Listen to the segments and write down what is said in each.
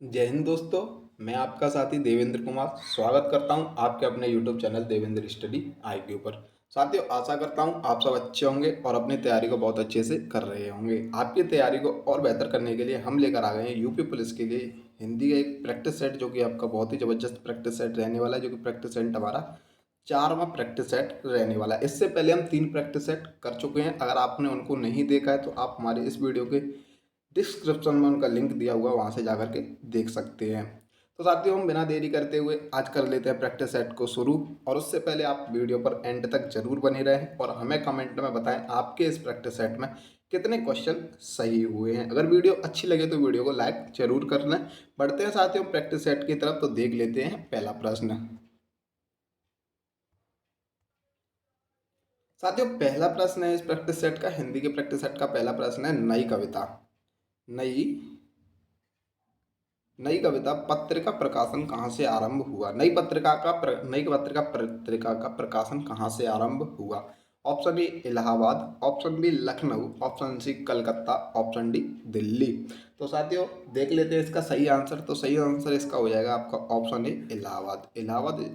जय हिंद दोस्तों। मैं आपका साथी देवेंद्र कुमार स्वागत करता हूं आपके अपने YouTube channel Devendra study IQ पर। साथियों, आशा करता हूं आप सब अच्छे होंगे और अपनी तैयारी को बहुत अच्छे से कर रहे होंगे। आपकी तैयारी को और बेहतर करने के लिए हम लेकर आ गए हैं यूपी पुलिस के लिए हिंदी का एक प्रैक्टिस सेट, जो कि आपका बहुत ही ज़बरदस्त प्रैक्टिस सेट रहने वाला है। जो कि प्रैक्टिस सेट हमारा 4वां प्रैक्टिस सेट रहने वाला है। इससे पहले हम 3 प्रैक्टिस सेट कर चुके हैं। अगर आपने उनको नहीं देखा है तो आप हमारे इस वीडियो के डिस्क्रिप्शन में उनका लिंक दिया हुआ, वहाँ से जाकर के देख सकते हैं। तो साथियों, हम बिना देरी करते हुए आज कर लेते हैं प्रैक्टिस सेट को शुरू। और उससे पहले आप वीडियो पर एंड तक जरूर बने रहें और हमें कमेंट में बताएं आपके इस प्रैक्टिस सेट में कितने क्वेश्चन सही हुए हैं। अगर वीडियो अच्छी लगे तो वीडियो को लाइक जरूर कर लें। बढ़ते हैं साथियों प्रैक्टिस सेट की तरफ, तो देख लेते हैं पहला प्रश्न। साथियों, पहला प्रश्न है इस प्रैक्टिस सेट का, हिंदी के प्रैक्टिस सेट का पहला प्रश्न है नई कविता। नई नई कविता पत्रिका प्रकाशन कहाँ से आरंभ हुआ? नई पत्रिका प्रकाशन कहाँ से आरंभ हुआ? Option A Allahabad, option B Lucknow, option C Calcutta, option D Delhi. तो साथियों, देख लेते हैं इसका सही आंसर। तो सही आंसर इसका हो जाएगा आपका ऑप्शन ए इलाहाबाद। इलाहाबाद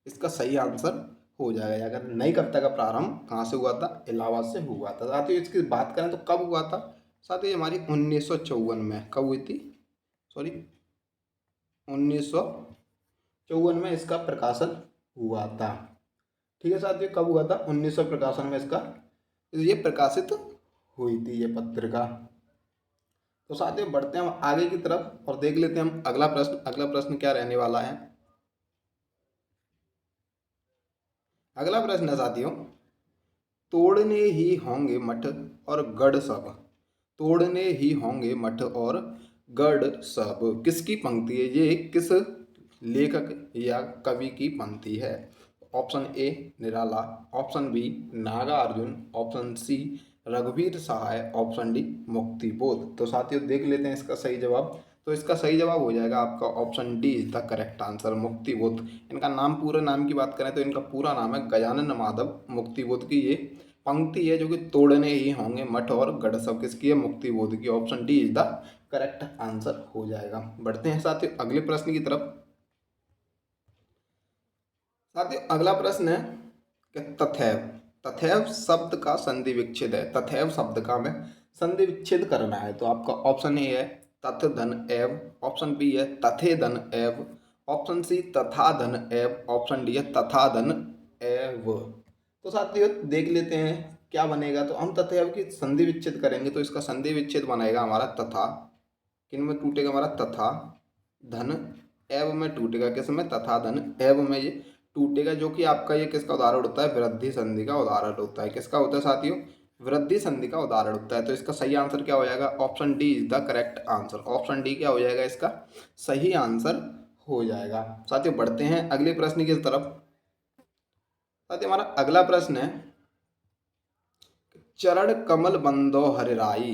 इसका सही आंसर हो जाएगा। अगर नई कविता का प्रारंभ कहाँ से हुआ था? इलाहाबाद से हुआ था। साथियों, इसकी बात करें तो कब हुआ था? साथियों, ये हमारी 1954 में कब हुई थी? सॉरी, 1954 में इसका प्रकाशन हुआ था। ठीक है साथियों, कब हुआ था? 1900 प्रकाशन में इसका ये प्रकाशित हुई थी ये पत्रिका। तो साथियों, बढ़ते हैं हम आगे की तरफ और देख लेते हैं हम अगला प्रश्न। अगला प्रश्न क्या रहने वाला है? अगला प्रश्न है साथियों, तोड़ने ही होंगे मठ और गढ़ सब। तोड़ने ही होंगे मठ और गढ़ सब किसकी पंक्ति है? ये किस लेखक या कवि की पंक्ति है? Option A Nirala, option B Nagarjun, option C रघुवीर सहाय, ऑप्शन डी मुक्तिबोध। तो साथियों, देख लेते हैं इसका सही जवाब। तो इसका सही जवाब हो जाएगा आपका option D is the correct answer, Muktibodh. इनका नाम, पूरे नाम की बात करें तो इनका पूरा नाम है गजानन माधव मुक्तिबोध की ये पंक्ति है, जो कि तोड़ने ही होंगे मठ और गढ़ सब किसकी है? मुक्तिबोध की। Option D is the correct answer हो जाएगा। बढ़ते हैं साथियों अगले प्रश्न की तरफ। साथियों, अगला प्रश्न है कि तथैव। तथैव शब्द का संधि विच्छेद है। तथैव शब्द का हमें संधि विच्छेद करना है। तो आपका ऑप्शन ए है तथ धन एव, ऑप्शन बी है तथे धन एव, ऑप्शन सी तथा धन एव, ऑप्शन डी है तथा धन एव। तो साथियों, देख लेते हैं क्या बनेगा। तो हम तथैव की संधि विच्छेद करेंगे तो इसका संधि विच्छेद बनेगा हमारा तथा। किन में टूटेगा? हमारा तथा। धन एव में टूटेगा। किस में? तथा धन एव में ये टूटेगा। जो कि आपका ये किसका उदाहरण होता है? वृद्धि संधि का उदाहरण होता है। किसका होता है साथियों? वृद्धि संधि का उदाहरण होता है। तो इसका सही आंसर क्या हो जाएगा? Option D is the correct answer. Option D क्या हो जाएगा? इसका सही आंसर हो जाएगा। साथियों, बढ़ते हैं अगले प्रश्न की तरफ। साथियों, हमारा अगला प्रश्न है, चरण कमल बंदो हरिराई।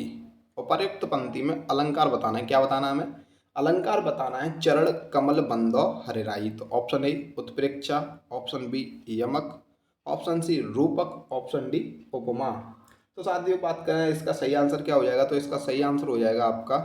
उपर्युक्त पंक्ति में अलंकार बताना है। क्या बताना है हमें? अलंकार बताना है। चरण कमल बंदो हरिराई। तो ऑप्शन ए उत्प्रेक्षा, ऑप्शन बी यमक, ऑप्शन सी रूपक, ऑप्शन डी उपमा। तो साथियों, बात करें इसका सही आंसर क्या हो जाएगा? तो इसका सही आंसर हो जाएगा आपका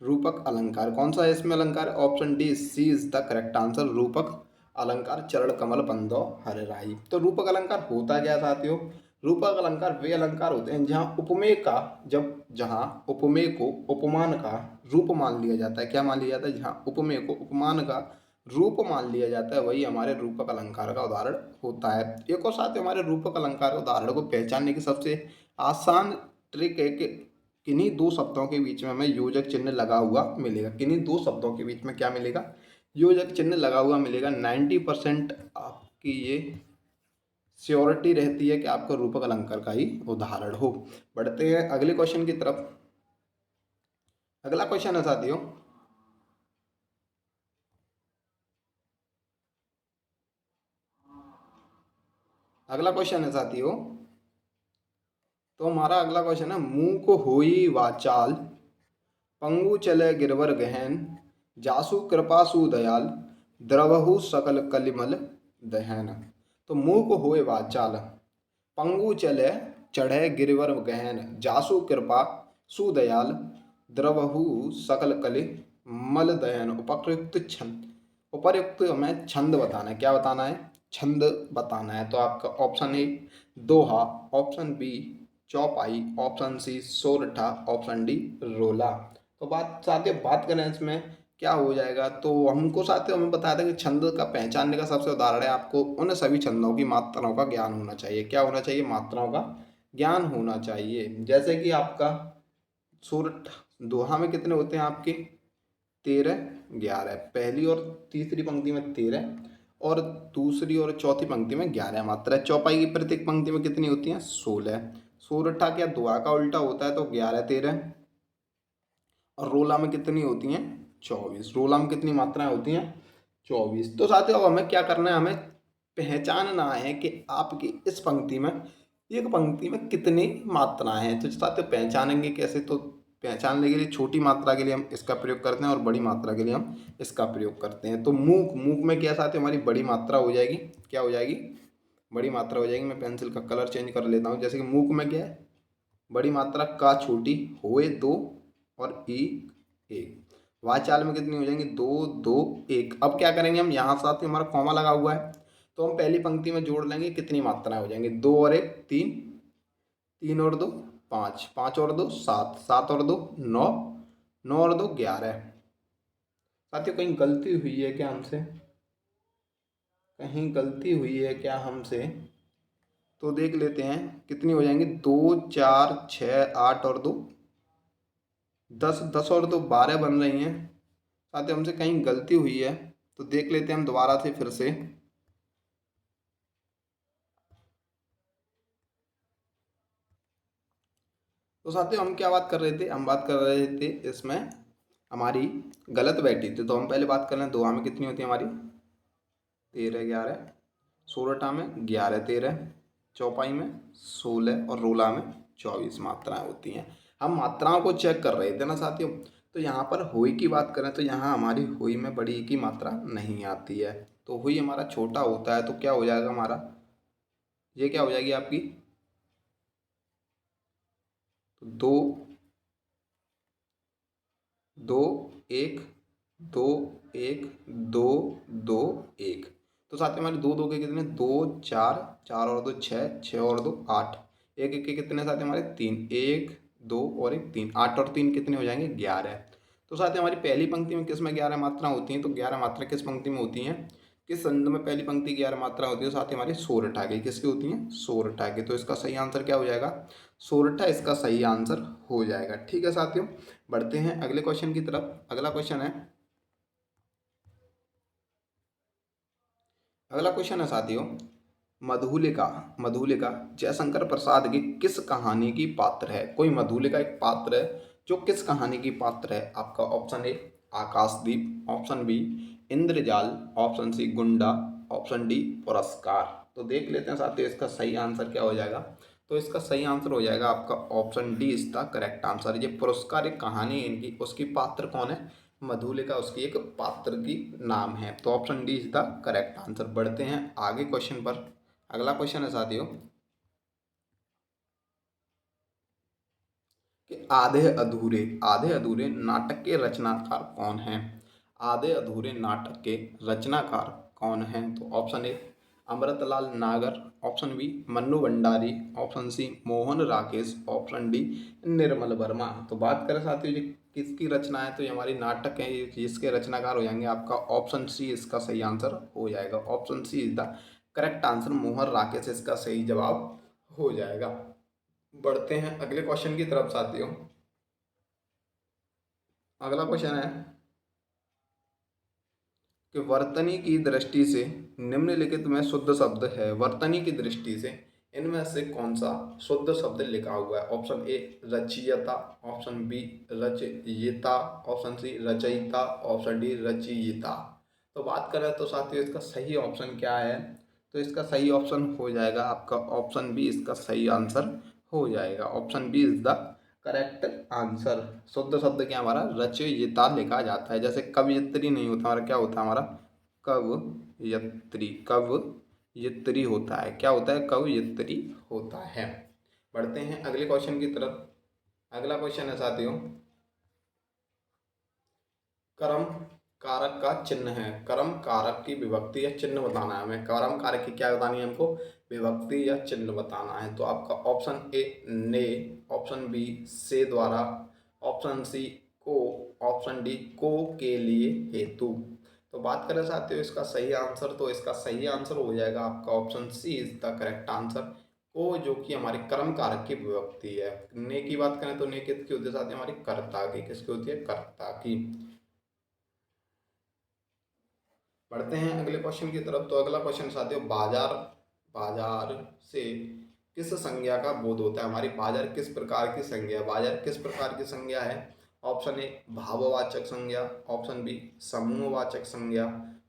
रूपक अलंकार। कौन सा है इसमें अलंकार? Option D C is the correct answer, रूपक अलंकार। चरण कमल बंदो हरिराई। तो रूपक अलंकार होता क्या है साथियों? रूपक अलंकार वे अलंकार होते हैं जहाँ उपमेय का, जहाँ उपमेय को उपमान का रूप मान लिया जाता है। क्या मान लिया जाता है? जहाँ उपमेय को उपमान का रूप मान लिया जाता है, वही हमारे रूपक अलंकार का उदाहरण होता है। एक और साथ हमारे रूपक अलंकार उदाहरण को पहचानने की सबसे आसान ट्रिक है कि किन्हीं दो शब्दों के बीच में हमें योजक चिन्ह लगा हुआ मिलेगा। किन्हीं दो शब्दों के बीच में क्या मिलेगा? योजक चिन्ह लगा हुआ मिलेगा। 90% आपकी ये श्योरिटी रहती है कि आपका रूपक अलंकार का ही उदाहरण हो। बढ़ते हैं अगले क्वेश्चन की तरफ। अगला क्वेश्चन है साथियों, अगला क्वेश्चन है साथियों, तो हमारा अगला क्वेश्चन है, मुंह को होई वाचाल, पंगु चले गिरवर गहन, जासु कृपा सुदयाल, द्रवहु सकल कलिमल दहन। तो मुंह को होए वाचाल, पंगु चले चढ़े गिरवर गहन, जासु कृपा सुदयाल, द्रवहु सकल कलि मल दहन उपर्युक्त छंद, उपर्युक्त हमें छंद बताना है। क्या बताना है? छंद बताना है। तो आपका ऑप्शन ए दोहा, ऑप्शन बी चौपाई, ऑप्शन सी सोरठा, ऑप्शन डी रोला। तो बात साथियों बात करें इसमें क्या हो जाएगा, तो हमको साथियों हमें बताया था कि छंद का पहचानने का सबसे उदाहरण है आपको उन सभी छंदों की मात्राओं का ज्ञान होना चाहिए। क्या होना चाहिए? मात्राओं का ज्ञान होना चाहिए। जैसे कि आपका सूरठ दोहा में कितने होते हैं आपके? 13, 11। पहली और तीसरी पंक्ति में 13 और दूसरी और चौथी पंक्ति में 11 मात्रा। चौपाई की प्रत्येक पंक्ति में कितनी होती हैं? 16। सोरठा क्या दोहा का उल्टा होता है, तो 11, 13। और रोला में कितनी होती हैं? 24। रोला में कितनी मात्राएं होती हैं? 24। तो साथियों अब हमें क्या करना है? हमें पहचानना है कि आपकी इस पंक्ति में, एक पंक्ति में कितनी मात्राएं हैं। तो साथियों पहचानेंगे कैसे? तो पहचानने के लिए छोटी मात्रा के लिए हम इसका प्रयोग करते हैं और बड़ी मात्रा के लिए हम इसका प्रयोग करते हैं। तो मूक, मूक में क्या साथियों हमारी बड़ी मात्रा हो जाएगी। क्या हो जाएगी? बड़ी मात्रा हो जाएगी। मैं पेंसिल का कलर चेंज कर लेता हूँ। जैसे कि मूक में क्या है? बड़ी मात्रा का छोटी, हुए 2 और ई 1। वाचाल में कितनी हो जाएंगी? 2, 2, 1। अब क्या करेंगे हम? यहाँ साथ ही हमारा कॉमा लगा हुआ है, तो हम पहली पंक्ति में जोड़ लेंगे। कितनी मात्राएं हो जाएंगी? 2 और 1 3, 3 और 2 5, 5 और 2 7, 7 और 2 9, 9 और 2 11। साथियों कहीं गलती हुई है क्या हमसे? कहीं गलती हुई है क्या हमसे? तो देख लेते हैं कितनी हो जाएंगी। 2 4 6 8 और 2 10, 10 और 2 12 बन रही हैं। साथ ही हमसे कहीं गलती हुई है, तो देख लेते हैं हम दोबारा से फिर से। तो साथियों हम क्या बात कर रहे थे? हम बात कर रहे थे इसमें हमारी गलत बैठी थी। तो हम पहले बात कर रहे हैं दोहा में कितनी होती है हमारी? 13, 11। सोरठा में 11, 13। चौपाई में 16 और रोला में 24 मात्राएं होती हैं। हम मात्राओं को चेक कर रहे थे ना साथियों। तो यहाँ पर हुई की बात करें तो यहाँ हमारी हुई में बड़ी की मात्रा नहीं आती है। तो हुई हमारा छोटा होता है, तो क्या हो जाएगा हमारा? ये क्या हो जाएगी आपकी? तो 2, 2, 1, 2, 1, 2, 2, 1। तो साथ में हमारे दो दो के कितने? 2 4, 4 और 2 6, 6 और 2 8। एक एक के कितने साथ हमारे? 3, 1 2 और 1 3। 8 और 3 कितने हो जाएंगे? 11। तो साथ ही हमारी पहली पंक्ति में किस में 11 मात्रा होती हैं? तो 11 मात्रा किस पंक्ति में होती हैं? किस संद में पहली पंक्ति 11 मात्रा होती है? साथ ही हमारी सोरठा की। किसकी होती हैं? सोरठा की। तो इसका सही आंसर क्या हो जाएगा? सोरठा इसका सही आंसर हो जाएगा। ठीक है साथियों, बढ़ते हैं अगले क्वेश्चन की तरफ। अगला क्वेश्चन है, अगला क्वेश्चन है साथियों, मधुलिका, मधुलिका जयशंकर प्रसाद की किस कहानी की पात्र है? कोई मधुलिका एक पात्र है जो किस कहानी की पात्र है? आपका option A Akashdeep, option B Indrajal, option C Gunda, option D पुरस्कार। तो देख लेते हैं साथियों इसका सही आंसर क्या हो जाएगा। तो इसका सही आंसर हो जाएगा आपका option D is the correct answer. ये पुरस्कार एक कहानी है इनकी, उसकी पात्र कौन है? मधुलिका उसकी एक पात्र की नाम है। तो option D is the correct answer. बढ़ते हैं आगे क्वेश्चन पर। अगला क्वेश्चन है साथियों कि आधे अधूरे नाटक के रचनाकार कौन हैं? आधे अधूरे नाटक के रचनाकार कौन हैं? तो option A Amritlal Nagar, option B Mannu Bhandari, option C Mohan Rakesh, option D Nirmal Verma. तो बात करें साथियों ये किसकी रचना है, तो ये हमारी नाटक है, ये इसके रचनाकार हो जाएंगे। आपका ऑप्शन सी इसका सही आंसर हो जाएगा। Option C is the correct answer. Mohan Rakesh इसका सही जवाब हो जाएगा। बढ़ते हैं अगले क्वेश्चन की तरफ साथियों। अगला क्वेश्चन है कि वर्तनी की दृष्टि से निम्नलिखित में शुद्ध शब्द है। वर्तनी की दृष्टि से इनमें से कौन सा शुद्ध शब्द लिखा हुआ है? ऑप्शन ए रचयिता, ऑप्शन बी रचयिता, ऑप्शन सी रचयिता, ऑप्शन डी रचयिता। तो बात करें तो साथियों इसका सही ऑप्शन क्या है? तो इसका सही ऑप्शन हो जाएगा आपका ऑप्शन बी इसका सही आंसर हो जाएगा। Option B is the correct answer. शुद्ध शब्द क्या हमारा? रचयिता लिखा जाता है। जैसे कवयित्री नहीं होता हमारा, क्या होता है हमारा? कवयित्री, कवयित्री होता है। क्या होता है? कवयित्री होता है। बढ़ते हैं अगले क्वेश्चन की तरफ। अगला क्वेश्चन है साथियों कर्म कारक का चिन्ह है। कर्म कारक की विभक्ति या चिन्ह बताना है हमें। कर्म कारक की क्या बतानी है हमको? विभक्ति या चिन्ह बताना है। तो आपका ऑप्शन ए ने, ऑप्शन बी से द्वारा, ऑप्शन सी को, ऑप्शन डी को के लिए, हेतु। तो बात करें साथियों इसका सही आंसर, तो इसका सही आंसर हो जाएगा आपका option C is the correct answer. को जो कि हमारे कर्म कारक की विभक्ति है। ने की बात करें तो ने किसकी होती है साथियों? हमारी कर्ता की। किसकी होती है? कर्ता की। बढ़ते हैं अगले क्वेश्चन की तरफ। तो अगला क्वेश्चन साथियों, बाजार, बाजार से किस संज्ञा का बोध होता है? हमारी बाजार किस प्रकार की संज्ञा है? बाजार किस प्रकार की संज्ञा है? ऑप्शन ए भाववाचक संज्ञा, ऑप्शन बी समूहवाचक संज्ञा,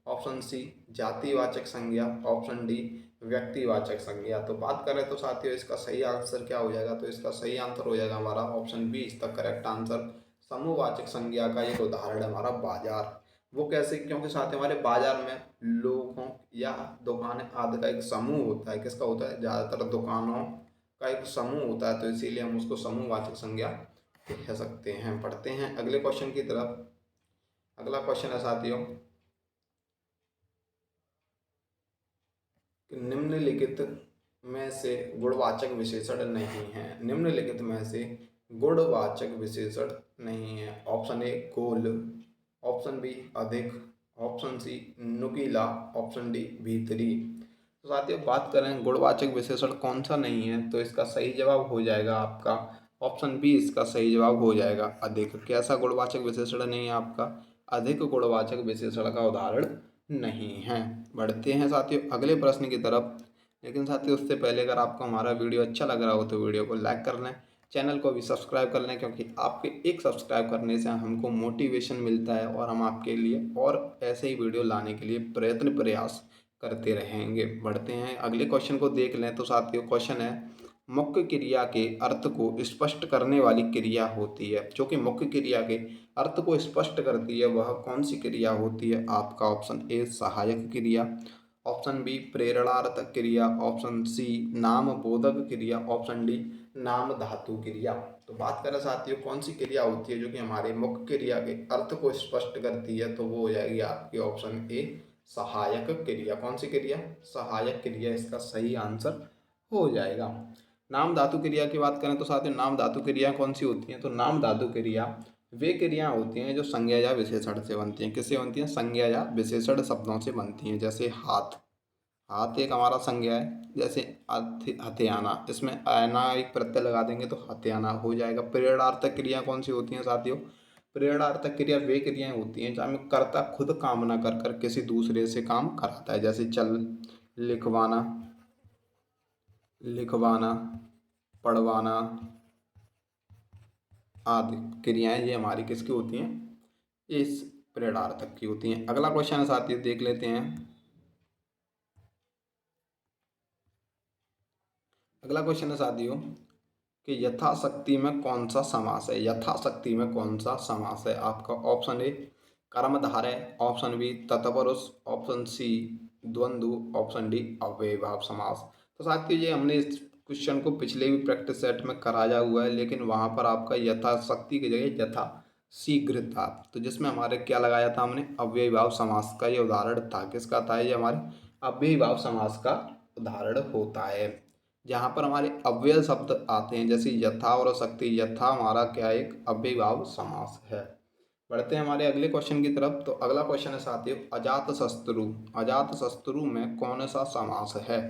ऑप्शन सी जातिवाचक संज्ञा, ऑप्शन डी व्यक्तिवाचक संज्ञा। तो बात करें तो साथियों इसका सही आंसर क्या हो जाएगा? तो इसका सही आंसर हो जाएगा हमारा option B is the correct answer. समूहवाचक संज्ञा का एक उदाहरण है हमारा बाजार। वो कैसे? क्योंकि साथ ही हमारे बाजार में लोगों या दुकानें आदि का एक समूह होता है। किसका होता है? ज़्यादातर दुकानों का एक समूह होता है, तो इसीलिए हम उसको समूहवाचक संज्ञा कह सकते हैं। पढ़ते हैं अगले क्वेश्चन की तरफ। अगला क्वेश्चन है साथियों कि निम्नलिखित में से गुणवाचक विशेषण नहीं है। निम्नलिखित में से गुणवाचक विशेषण नहीं है। ऑप्शन ए गोल, ऑप्शन बी अधिक, ऑप्शन सी नुकीला, ऑप्शन डी भीतरी। तो साथियों बात करें गुणवाचक विशेषण कौन सा नहीं है, तो इसका सही जवाब हो जाएगा आपका ऑप्शन बी। इसका सही जवाब हो जाएगा अधिक। कैसा गुणवाचक विशेषण नहीं है आपका? अधिक गुणवाचक विशेषण का उदाहरण नहीं है। बढ़ते हैं साथियों अगले प्रश्न की तरफ। लेकिन साथियों उससे पहले अगर आपको हमारा वीडियो अच्छा लग रहा हो तो वीडियो को लाइक कर लें, चैनल को भी सब्सक्राइब कर लें, क्योंकि आपके एक सब्सक्राइब करने से हमको मोटिवेशन मिलता है और हम आपके लिए और ऐसे ही वीडियो लाने के लिए प्रयास करते रहेंगे। बढ़ते हैं अगले क्वेश्चन को देख लें। तो साथियों क्वेश्चन है, मुख्य क्रिया के अर्थ को स्पष्ट करने वाली क्रिया होती है। जो कि मुख्य क्रिया के अर्थ को स्पष्ट करती है वह कौन सी क्रिया होती है? आपका ऑप्शन ए सहायक क्रिया, ऑप्शन बी प्रेरणार्थक क्रिया, ऑप्शन सी नाम बोधक क्रिया, ऑप्शन डी नाम धातु क्रिया। तो बात करें साथियों कौन सी क्रिया होती है जो कि हमारे मुख्य क्रिया के अर्थ को स्पष्ट करती है? तो वो हो जाएगी आपकी ऑप्शन ए सहायक क्रिया। कौन सी क्रिया? सहायक क्रिया इसका सही आंसर हो जाएगा। नाम धातु क्रिया की बात करें तो साथियों नाम धातु क्रिया कौन सी होती हैं? तो नाम धातु क्रिया वे क्रिया होती हैं जो संज्ञा या विशेषण से बनती हैं। किससे बनती हैं? संज्ञा या विशेषण शब्दों से बनती हैं। जैसे हाथ, हाथ एक हमारा संज्ञा है। जैसे हथियाना, इसमें आना एक प्रत्यय लगा देंगे तो हथियाना हो जाएगा। प्रेरणार्थक क्रिया कौन सी होती हैं साथियों? प्रेरणार्थक क्रिया वे क्रियाएं होती हैं जहाँ में कर्ता खुद काम ना कर कर किसी दूसरे से काम कराता है। जैसे चल, लिखवाना, लिखवाना, पढ़वाना आदि क्रियाएं ये हमारी किसकी होती हैं? इस प्रेरणार्थक की होती हैं। अगला क्वेश्चन है साथियों देख लेते हैं। अगला क्वेश्चन है साथियों कि यथाशक्ति में कौन सा समास है? यथाशक्ति में कौन सा समास है? आपका ऑप्शन ए कर्मधारय, ऑप्शन बी तत्पुरुष, ऑप्शन सी द्वंद्व, ऑप्शन डी अव्ययीभाव समास। तो साथियों ये हमने इस क्वेश्चन को पिछले भी प्रैक्टिस सेट में कराया हुआ है, लेकिन वहाँ पर आपका यथाशक्ति की जगह यथा शीघ्र था। तो जिसमें हमारे क्या लगाया था हमने? अव्ययीभाव समास का ये उदाहरण था। किसका था ये? हमारे अव्ययीभाव समास का उदाहरण होता है, जहाँ पर हमारे अव्यय शब्द आते हैं। जैसे यथा और शक्ति, यथा हमारा क्या है? एक अव्ययीभाव समास है। बढ़ते हैं हमारे अगले क्वेश्चन की तरफ। तो अगला क्वेश्चन है साथियों अजात शत्रु। अजात शत्रु में कौन सा समास है?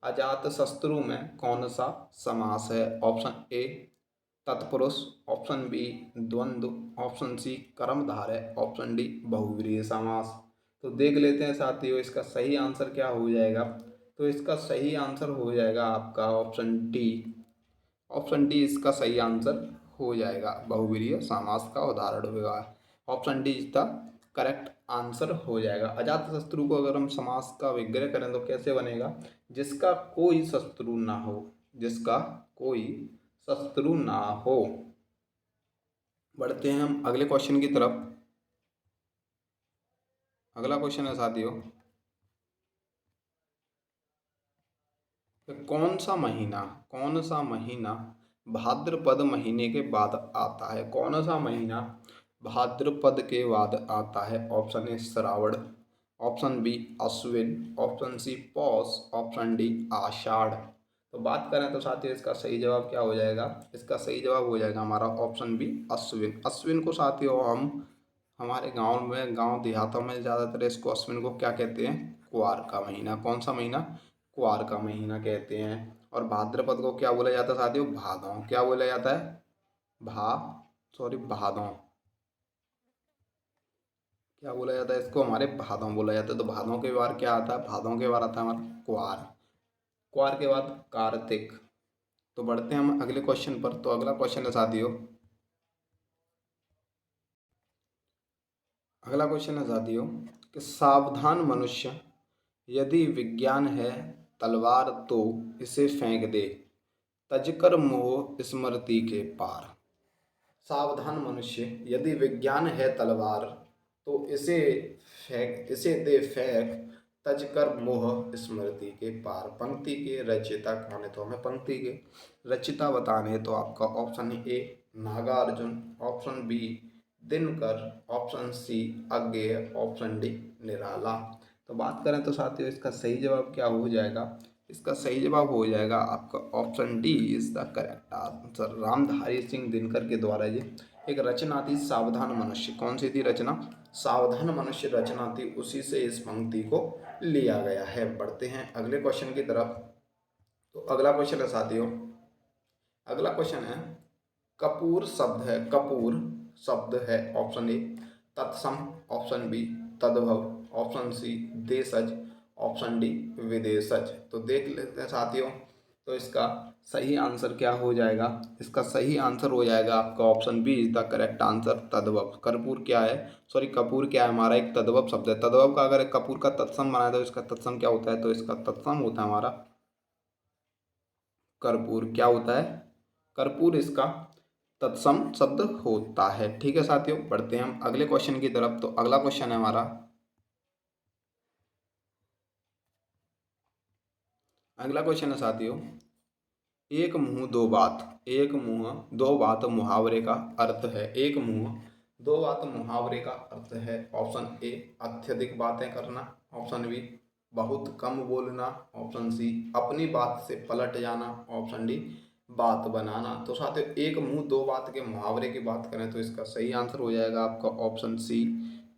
अजात शत्रु में कौन सा समास है? ऑप्शन ए तत्पुरुष, ऑप्शन बी द्वंद्व, ऑप्शन सी कर्मधारय, ऑप्शन डी बहुव्रीहि समास। तो देख लेते हैं साथियों इसका सही आंसर क्या हो जाएगा। तो इसका सही आंसर हो जाएगा आपका ऑप्शन डी। ऑप्शन डी इसका सही आंसर हो जाएगा। बहुव्रीहि समास का उदाहरण होगा। Option D is the correct answer हो जाएगा। अजात शत्रु को अगर हम समास का विग्रह करें तो कैसे बनेगा? जिसका कोई शत्रु ना हो, जिसका कोई शत्रु ना हो। बढ़ते हैं हम अगले क्वेश्चन की तरफ। अगला क्वेश्चन है साथियों कि कौन सा महीना भाद्रपद महीने के बाद आता है? कौन सा महीना भाद्रपद के बाद आता है option A Shravan, option B Ashwin, option C Paush, option D Ashadh. तो बात करें तो साथियों इसका सही जवाब क्या हो जाएगा, इसका सही जवाब हो जाएगा हमारा ऑप्शन बी अश्विन। अश्विन को साथियों हम हमारे गांव में, गांव देहातों में ज़्यादातर इसको अश्विन को क्या कहते हैं, कुआर का महीना। कौन सा महीना, कुआर का महीना कहते हैं। और भाद्रपद को क्या बोला जाता है साथियों, भादों। क्या बोला जाता है, भा सॉरी भादों। क्या बोला जाता है इसको, हमारे भादों बोला जाता है। तो भादों के बार क्या आता है, भादों के बार आता है हमारा कुआर। कुआर के बाद कार्तिक। तो बढ़ते हैं हम अगले क्वेश्चन पर। तो अगला क्वेश्चन है साथियों, अगला क्वेश्चन है साथियों कि सावधान मनुष्य, यदि विज्ञान है तलवार तो इसे फेंक दे, तजकर मोह स्मृति के पार। सावधान मनुष्य, यदि विज्ञान है तलवार तो इसे दे फेंक, तजकर मोह स्मृति के पार। पंक्ति के रचयिता कौन है, तो हमें पंक्ति के रचयिता बताने हैं। तो आपका option A Nagarjun, option B Dinkar, option C Agyeya, option D Nirala. तो बात करें तो साथियों इसका सही जवाब क्या हो जाएगा, इसका सही जवाब हो जाएगा आपका option D is the correct answer. Ramdhari Singh Dinkar के द्वारा ये एक रचना थी सावधान मनुष्य। कौन सी थी रचना, सावधान मनुष्य रचना थी, उसी से इस पंक्ति को लिया गया है। बढ़ते हैं अगले क्वेश्चन की तरफ। तो अगला क्वेश्चन है साथियों, अगला क्वेश्चन है कपूर शब्द है, कपूर शब्द है ऑप्शन ए तत्सम, ऑप्शन बी तद्भव, ऑप्शन सी देशज, ऑप्शन डी विदेशज। तो देख लेते हैं साथियों, तो इसका सही आंसर क्या हो जाएगा, इसका सही आंसर हो जाएगा आपका option B is the correct answer तद्भव। कर्पूर क्या है, सॉरी कपूर क्या है, हमारा एक तद्भव शब्द है। तद्भव का अगर कपूर का तत्सम बनाया तो इसका तत्सम क्या होता है, तो इसका तत्सम होता है हमारा कर्पूर। क्या होता है, कर्पूर इसका तत्सम शब्द होता है। ठीक है साथियों, बढ़ते हैं हम अगले क्वेश्चन की तरफ। तो अगला क्वेश्चन है हमारा, अगला क्वेश्चन है साथियों एक मुंह दो बात, एक मुंह दो बात मुहावरे का अर्थ है। एक मुंह दो बात मुहावरे का अर्थ है। ऑप्शन ए अत्यधिक बातें करना, ऑप्शन बी बहुत कम बोलना, ऑप्शन सी अपनी बात से पलट जाना, ऑप्शन डी बात बनाना। तो साथियों एक मुंह दो बात के मुहावरे की बात करें तो इसका सही आंसर हो जाएगा आपका ऑप्शन सी।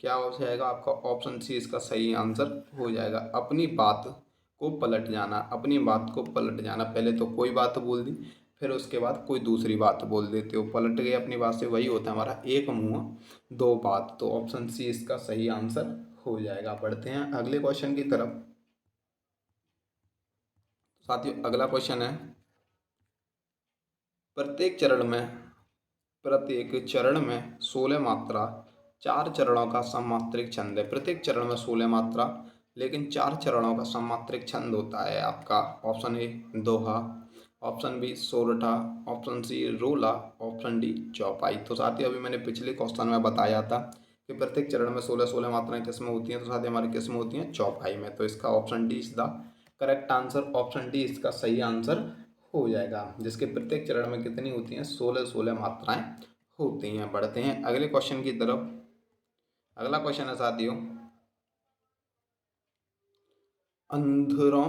क्या हो जाएगा आपका ऑप्शन सी, इसका सही आंसर हो जाएगा अपनी बात को पलट जाना। अपनी बात को पलट जाना, पहले तो कोई बात बोल दी, फिर उसके बाद कोई दूसरी बात बोल देते हो, पलट गए अपनी बात से, वही होता है हमारा एक मुंह दो बात। तो ऑप्शन सी इसका सही आंसर हो जाएगा। बढ़ते हैं अगले क्वेश्चन की तरफ। साथियों अगला क्वेश्चन है प्रत्येक चरण में, प्रत्येक चरण में 16 मात्रा, चार चरणों का सममात्रिक छंद है। प्रत्येक चरण में 16 मात्रा, लेकिन चार चरणों का सममात्रिक छंद होता है आपका। ऑप्शन ए दोहा, ऑप्शन बी सोरठा, ऑप्शन सी रोला, ऑप्शन डी चौपाई। तो साथियों अभी मैंने पिछले क्वेश्चन में बताया था कि प्रत्येक चरण में 16 16 मात्राएं किस में होती हैं। तो साथियों हमारी किस में होती हैं, चौपाई में। तो इसका option D is the correct answer. Option D इसका सही आंसर हो जाएगा, जिसके प्रत्येक चरण में कितनी होती हैं, 16 16 मात्राएं होती हैं। बढ़ते हैं अगले क्वेश्चन की तरफ। अगला क्वेश्चन है साथियों अंधरों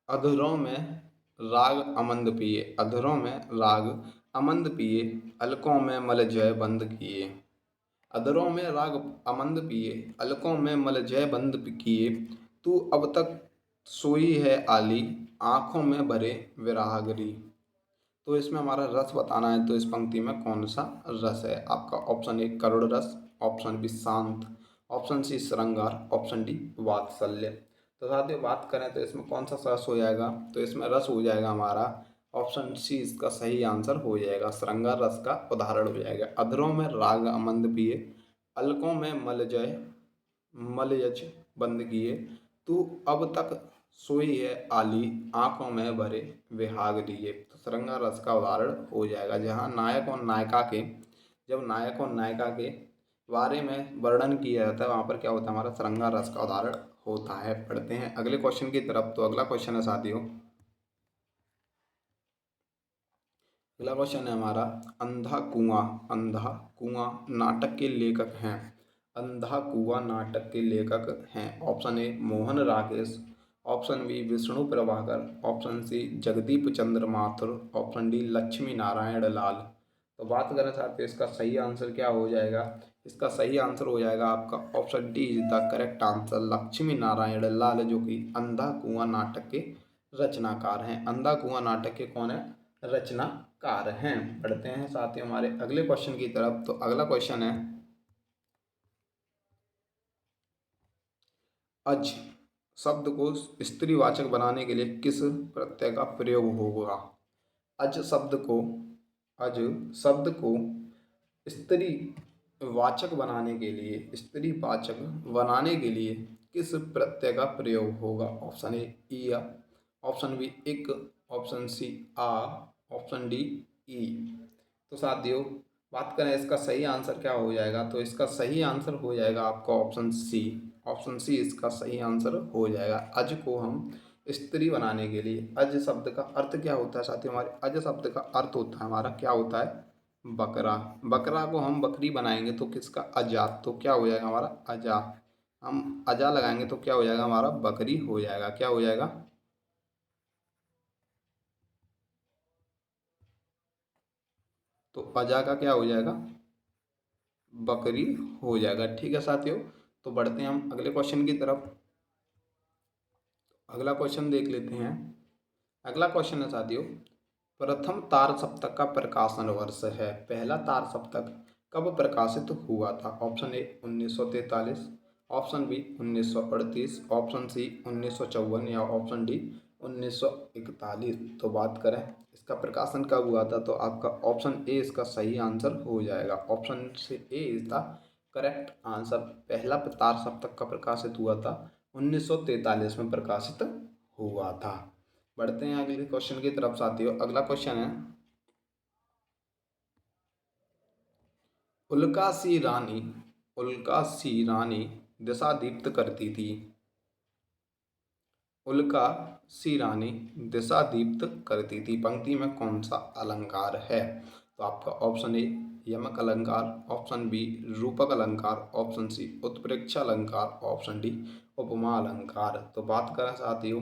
अधरों में राग अमंद पिए, अधरों में राग अमंद पिए, अलकों में मलजय बंद किए। अधरों में राग अमंद पिए, अलकों में मलजय बंद किए, तू अब तक सोई है आली, आंखों में भरे विरागरी। तो इसमें हमारा रस बताना है। तो इस पंक्ति में कौन सा रस है, आपका ऑप्शन ए करुण रस, ऑप्शन बी शांत, ऑप्शन सी श्रृंगार, ऑप्शन डी वात्सल्य। तो साथियों बात करें तो इसमें कौन सा रस हो जाएगा, तो इसमें रस हो जाएगा हमारा ऑप्शन सी, इसका सही आंसर हो जाएगा श्रृंगार रस का उदाहरण हो जाएगा। अधरों में राग अमंद पिए, अलकों में मलयज बंद किए, तू अब तक सोई है आली, आंखों में भरे विहाग लिए। तो श्रृंगार रस का उदाहरण हो जाएगा, जहाँ नायक और नायिका के, जब नायक और नायिका के बारे में वर्णन किया जाता है वहाँ पर क्या होता है, हमारा श्रृंगार रस का उदाहरण होता है। पढ़ते हैं अगले क्वेश्चन की तरफ। तो अगला क्वेश्चन है साथियों अगला क्वेश्चन है हमारा, अंधा कुआं। अंधा कुआं नाटक के लेखक हैं। अंधा कुआं नाटक के लेखक हैं। Option A Mohan Rakesh, option B Vishnu Prabhakar, option C Jagdeep Chandra Mathur, option D Lakshmi Narayan Lal. तो बात करें साथियों इसका सही आंसर क्या हो जाएगा। इसका सही आंसर हो जाएगा आपका option D is the correct answer, Lakshmi Narayan Lal, जो कि अंधा कुआं नाटक के रचनाकार हैं। अंधा कुआं नाटक के कौन है, रचनाकार हैं। बढ़ते हैं साथियों हमारे अगले क्वेश्चन की तरफ। तो अगला क्वेश्चन है, अज शब्द को स्त्रीवाचक बनाने के लिए किस प्रत्यय का प्रयोग होगा। अज शब्द को अज शब्द को स्त्री वाचक बनाने के लिए, स्त्री वाचक बनाने के लिए किस प्रत्यय का प्रयोग होगा। ऑप्शन ए ईया, ऑप्शन बी इक, ऑप्शन सी आ, ऑप्शन डी ई। तो साथियों बात करें इसका सही आंसर क्या हो जाएगा, तो इसका सही आंसर हो जाएगा आपका ऑप्शन सी। ऑप्शन सी इसका सही आंसर हो जाएगा। अज को हम स्त्री बनाने के लिए, अज शब्द का अर्थ क्या होता है साथियों, हमारे अज शब्द का अर्थ होता है हमारा क्या होता है, बकरा। बकरा को हम बकरी बनाएंगे तो किसका, अजा, तो क्या हो जाएगा हमारा अजा। हम अजा लगाएंगे तो क्या हो जाएगा हमारा बकरी हो जाएगा। क्या हो जाएगा, तो अजा का क्या हो जाएगा, बकरी हो जाएगा। ठीक है साथियों, तो बढ़ते हैं हम अगले क्वेश्चन की तरफ। अगला क्वेश्चन देख लेते हैं। अगला क्वेश्चन है साथियों, प्रथम तार सप्तक का प्रकाशन वर्ष है। पहला तार सप्तक कब प्रकाशित हुआ था। Option A 1943, option B 1938, option C 1954 या ऑप्शन डी 1941। तो बात करें इसका प्रकाशन कब हुआ था, तो आपका ऑप्शन ए इसका सही आंसर हो जाएगा। ऑप्शन से ए इज द करेक्ट आंसर। पहला तार सप्तक का प्रकाशित हुआ था 1943 में प्रकाशित हुआ था। बढ़ते हैं अगले क्वेश्चन की तरफ साथियों। अगला क्वेश्चन है, उल्का सी रानी, उल्का सी रानी दिशा दीप्त करती थी। उल्का सी रानी दिशा दीप्त करती थी पंक्ति में कौन सा अलंकार है। तो आपका ऑप्शन ए यमक अलंकार, ऑप्शन बी रूपक अलंकार, ऑप्शन सी उत्प्रेक्षा अलंकार, ऑप्शन डी उपमा अलंकार। तो बात करें साथियों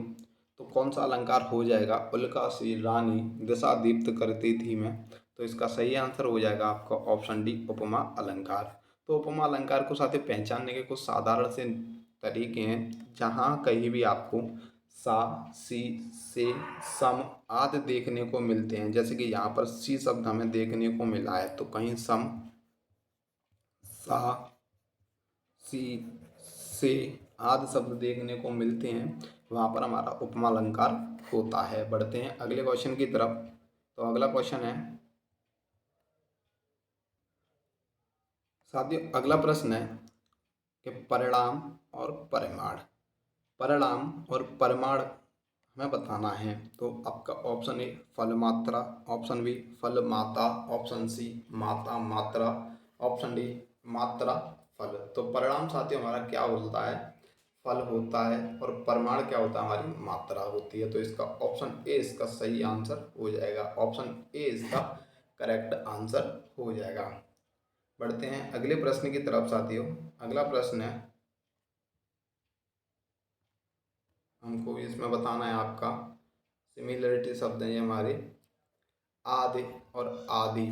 तो कौन सा अलंकार हो जाएगा, उल्का सी रानी दिशा दीप्त करती थी में, तो इसका सही आंसर हो जाएगा आपका ऑप्शन डी उपमा अलंकार। तो उपमा अलंकार को साथियों पहचानने के कुछ साधारण से तरीके हैं। जहाँ कहीं भी आपको सा, सी, से, सम आदि देखने को मिलते हैं, जैसे कि यहाँ पर सी शब्द हमें देखने को मिला है, तो कहीं सम, सा, सी, से आदि शब्द देखने को मिलते हैं, वहाँ पर हमारा उपमा अलंकार होता है। बढ़ते हैं अगले क्वेश्चन की तरफ। तो अगला क्वेश्चन है साथियों, अगला प्रश्न है कि परिणाम और परिमाण, परिणाम और परिमाण हमें बताना है। तो आपका ऑप्शन ए फल मात्रा, ऑप्शन बी फल माता, ऑप्शन सी माता मात्रा, ऑप्शन डी मात्रा फल। तो परिणाम साथियों हमारा क्या होता है, फल होता है, और परिमाण क्या होता है, हमारी मात्रा होती है। तो इसका ऑप्शन ए इसका सही आंसर हो जाएगा। ऑप्शन ए इसका करेक्ट आंसर हो जाएगा। बढ़ते हैं अगले प्रश्न की तरफ साथियों। अगला प्रश्न है, हमको इसमें बताना है आपका सिमिलरिटी शब्द है ये हमारे आदि और आदि।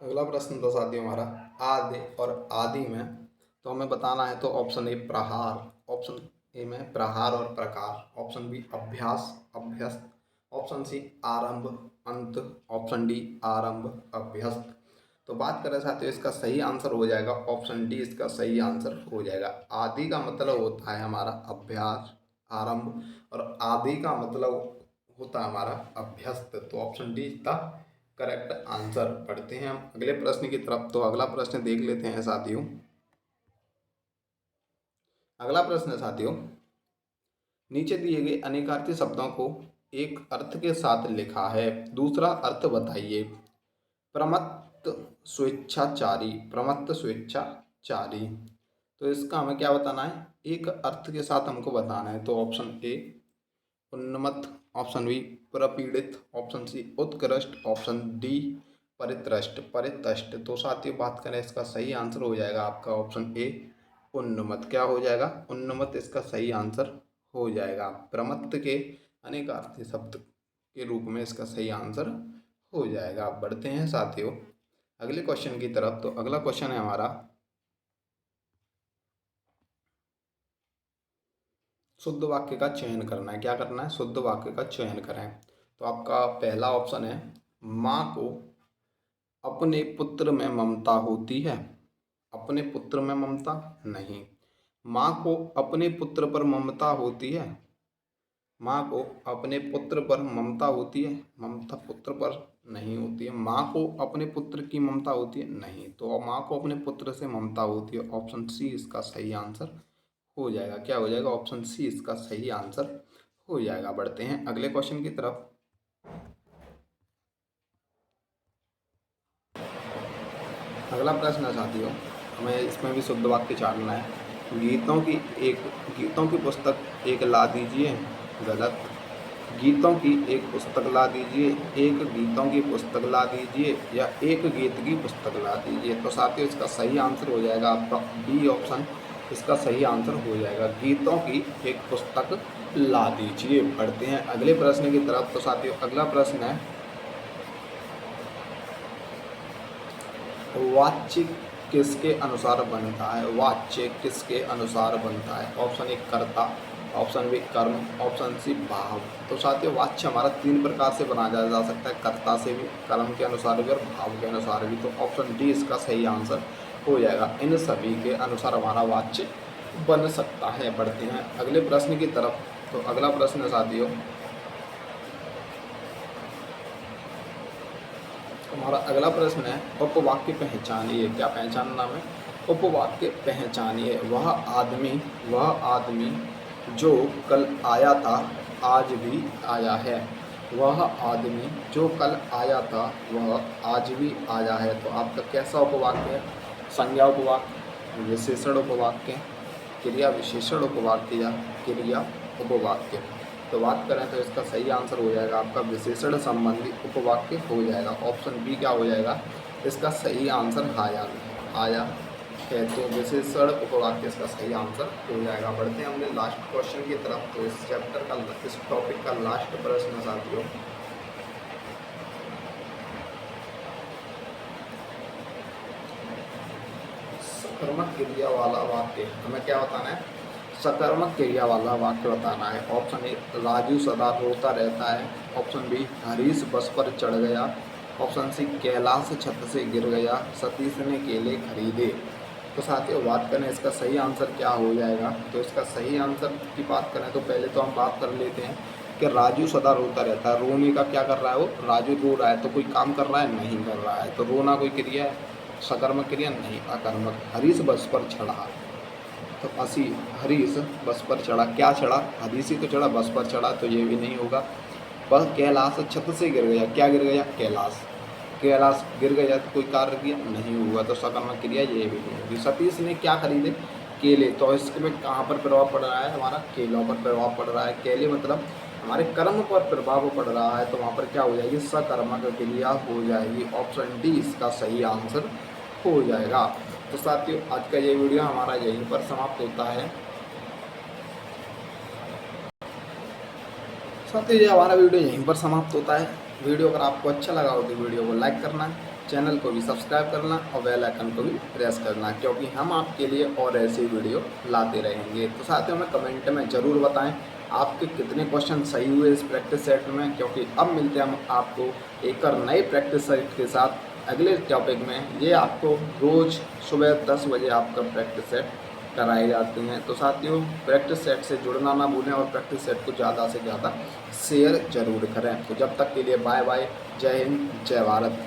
अगला प्रश्न तो साथियों हमारा आदि और आदि में, तो हमें बताना है तो ऑप्शन ए प्रहार, ऑप्शन ए में प्रहार और प्रकार, ऑप्शन बी अभ्यास अभ्यस्त, ऑप्शन सी आरंभ अंत, ऑप्शन डी आरंभ अभ्यस्त। तो बात करें साथियों इसका सही आंसर हो जाएगा ऑप्शन डी इसका सही आंसर हो जाएगा। आदि का मतलब होता है हमारा अभ्यास आरंभ, और आदि का मतलब होता है हमारा अभ्यस्त। तो ऑप्शन डी था करेक्ट आंसर। पढ़ते हैं हम अगले प्रश्न की तरफ। तो अगला प्रश्न देख लेते हैं साथियों। अगला प्रश्न है साथियों, नीचे दिए गए अनेकार्थी शब्दों को एक अर्थ के साथ लिखा है, दूसरा अर्थ बताइए। प्रमत्त स्वेच्छाचारी, प्रमत्त स्वेच्छाचारी। तो इसका हमें क्या बताना है, एक अर्थ के साथ हमको बताना है। तो ऑप्शन ए उन्मत्त, ऑप्शन बी प्रपीड़ित, ऑप्शन सी उत्कृष्ट, ऑप्शन डी परितृष्ट। परितष्ट तो साथियों बात करें इसका सही आंसर हो जाएगा आपका ऑप्शन ए उन्नमत। क्या हो जाएगा? उन्नमत इसका सही आंसर हो जाएगा। प्रमत्त के अनेकार्थी शब्द के रूप में इसका सही आंसर हो जाएगा। बढ़ते हैं साथियों अगले क्वेश्चन की तरफ। तो अगला क्वेश्चन है हमारा शुद्ध वाक्य का चयन करना है। क्या करना है? शुद्ध वाक्य का चयन करें। तो आपका पहला ऑप्शन है माँ को अपने पुत्र में ममता होती है। अपने पुत्र में ममता नहीं। माँ को अपने पुत्र पर ममता होती है। माँ को अपने पुत्र पर ममता होती है। ममता पुत्र पर नहीं होती है। माँ को अपने पुत्र की ममता होती है नहीं। तो माँ को अपने पुत्र से ममता होती है। ऑप्शन सी इसका सही आंसर हो जाएगा। क्या हो जाएगा? ऑप्शन सी इसका सही आंसर हो जाएगा। बढ़ते हैं अगले क्वेश्चन की तरफ। अगला प्रश्न है साथियों, हमें इसमें भी शुद्ध वाक्य जानना है। गीतों की पुस्तक एक ला दीजिए। गलत। गीतों की एक पुस्तक ला दीजिए, एक गीतों की पुस्तक ला दीजिए या एक गीत की पुस्तक ला दीजिए। तो साथियों इसका सही आंसर हो जाएगा आपका बी ऑप्शन इसका सही आंसर हो जाएगा। गीतों की एक पुस्तक ला दीजिए। बढ़ते हैं अगले प्रश्न की तरफ। तो साथियों अगला प्रश्न है वाच्य किसके अनुसार बनता है? वाच्य किसके अनुसार बनता है? ऑप्शन ए कर्ता, ऑप्शन बी कर्म, ऑप्शन सी भाव। तो साथियों वाच्य हमारा 3 प्रकार से बनाया जा सकता है, कर्ता से भी, कर्म के अनुसार भी और भाव के अनुसार भी। तो ऑप्शन डी इसका सही आंसर हो जाएगा। इन सभी के अनुसार हमारा वाच्य बन सकता है। बढ़ते हैं अगले प्रश्न की तरफ। तो अगला प्रश्न है साथियों हमारा अगला प्रश्न है उपवाक्य पहचानिए। क्या पहचानना है? उपवाक्य पहचानिए। वह आदमी जो कल आया था आज भी आया है। वह आदमी जो कल आया था वह आज भी आया है। तो आपका कैसा उपवाक्य है? संज्ञा उपवाक्य, विशेषण उपवाक्य, क्रिया विशेषण उपवाक्य या क्रिया उपवाक्य। तो बात करें तो इसका सही आंसर हो जाएगा आपका विशेषण संबंधी उपवाक्य हो जाएगा। ऑप्शन बी क्या हो जाएगा? इसका सही आंसर आया है। तो विशेषण उपवाक्य इसका सही आंसर हो जाएगा। बढ़ते हैं हमने लास्ट क्वेश्चन की तरफ। तो इस चैप्टर का इस टॉपिक का लास्ट प्रश्न साथियों सकर्मक क्रिया वाला वाक्य हमें क्या बताना है? सकर्मक क्रिया वाला वाक्य बताना है। ऑप्शन ए राजू सदा रोता रहता है, ऑप्शन बी हरीश बस पर चढ़ गया, ऑप्शन सी कैलाश छत से गिर गया, सतीश ने केले खरीदे। तो साथियों बात करें इसका सही आंसर क्या हो जाएगा? तो इसका सही आंसर की बात करें तो पहले तो हम बात कर लेते हैं कि राजू सदा रोता रहता है। रोने का क्या कर रहा है? वो राजू रो रहा है तो कोई काम कर रहा है? नहीं कर रहा है। तो रोना कोई क्रिया है? सकर्मक क्रिया नहीं, अकर्मक। हरीश बस पर चढ़ा, तो हरीश बस पर चढ़ा, क्या चढ़ा? हरीश ही तो चढ़ा, बस पर चढ़ा, तो ये भी नहीं होगा। वह कैलाश छत से गिर गया, क्या गिर गया? कैलाश। कैलाश गिर गया तो कोई कार्य किया? नहीं हुआ, तो सकर्मक क्रिया ये भी नहीं होगी। सतीश ने क्या खरीदे? केले। तो इसमें कहाँ पर प्रभाव पड़ रहा है? हमारा केलों पर प्रभाव पड़ रहा है। केले मतलब हमारे कर्म पर प्रभाव पड़ रहा है, तो वहाँ पर क्या हो जाएगी? सकर्मक क्रिया हो जाएगी। ऑप्शन डी इसका सही आंसर हो जाएगा। तो साथियों आज का ये वीडियो हमारा यहीं पर समाप्त होता है। साथियों ये हमारा वीडियो यहीं पर समाप्त होता है। वीडियो अगर आपको अच्छा लगा हो तो वीडियो को लाइक करना, चैनल को भी सब्सक्राइब करना और बेल आइकन को भी प्रेस करना, क्योंकि हम आपके लिए और ऐसे वीडियो लाते रहेंगे। तो साथियों में कमेंट में ज़रूर बताएं आपके कितने क्वेश्चन सही हुए इस प्रैक्टिस सेट में, क्योंकि अब मिलते हैं हम आपको एक और नए प्रैक्टिस सेट के साथ अगले टॉपिक में। ये आपको रोज़ सुबह 10 बजे आपका प्रैक्टिस सेट कराए जाते हैं। तो साथियों प्रैक्टिस सेट से जुड़ना ना भूलें और प्रैक्टिस सेट को ज़्यादा से ज़्यादा शेयर जरूर करें। तो जब तक के लिए बाय बाय, जय हिंद, जय भारत।